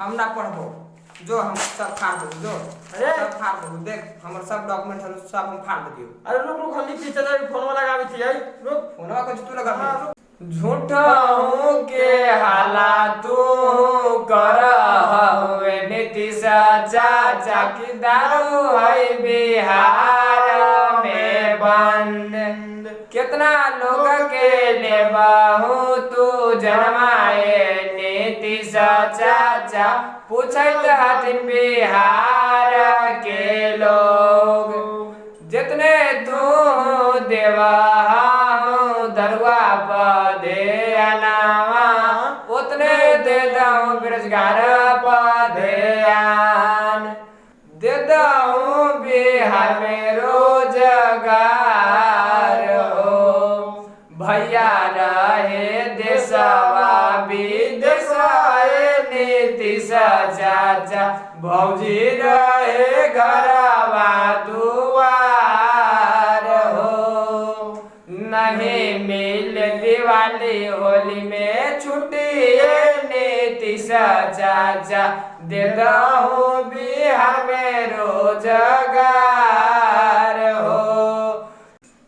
हम ना पढ़बो जो हम सब फाड़ दो जो अरे सब फाड़ दो देख हमर सब डॉक्यूमेंट है सब हम फाड़ दियो। अरे रुक रुक हम पीछे जा फोनवा लगावी थी आई रुक फोनवा कुछ तू लगा हाँ, झूठा हूँ के हाला तू कर हुए नीतीश चाचा की दारू है बिहार में बंद। कितना लोग के लेबाहू तू जन्माए नीतीश चाचा पूछत हथिन बिहार के लोग। जितने तू देवा दरुआ पदे अनावा उतने दे दऊं बेरोजगार पदेयान दे दऊं बिहार में रोजगार हो। भैया रहे देशवा विदेशवा नीतीश चाचा भौजी रहे घरवा दुआर हो। नहीं मिल दिवाली होली में छुट्टी नीतीश चाचा दे दऊं बिहार में रोजगार हो।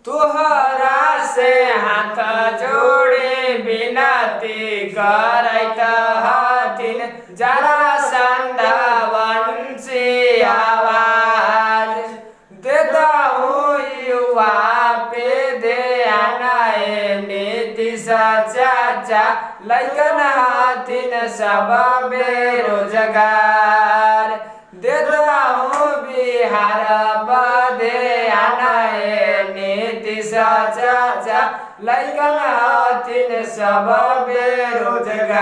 तुहरा से हाथ जोड़े विनती करैत हथिन जरा संधवंशी आवाज दे दऊं युवा पे ध्यान नीतीश चाचा लैकन हथिन सब बेरोजगार दे दऊं बिहार ध्यान नीतीश चाचा लैकन हथिन सब बेरोजगार।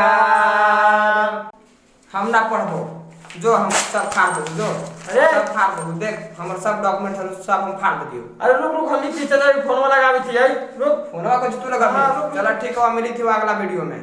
हम ना पढ़बो जो हम सब फाड़ दो जो अरे सब फाड़ दो देख हमर सब डॉक्यूमेंट है सब हम फाड़ दियो। अरे रुक रुक हम पीछे जा फोनवा लगावी थी आई रुक फोनवा कुछ तू लगा हाँ, रुक। चला ठीक है मिली थी अगला वीडियो में।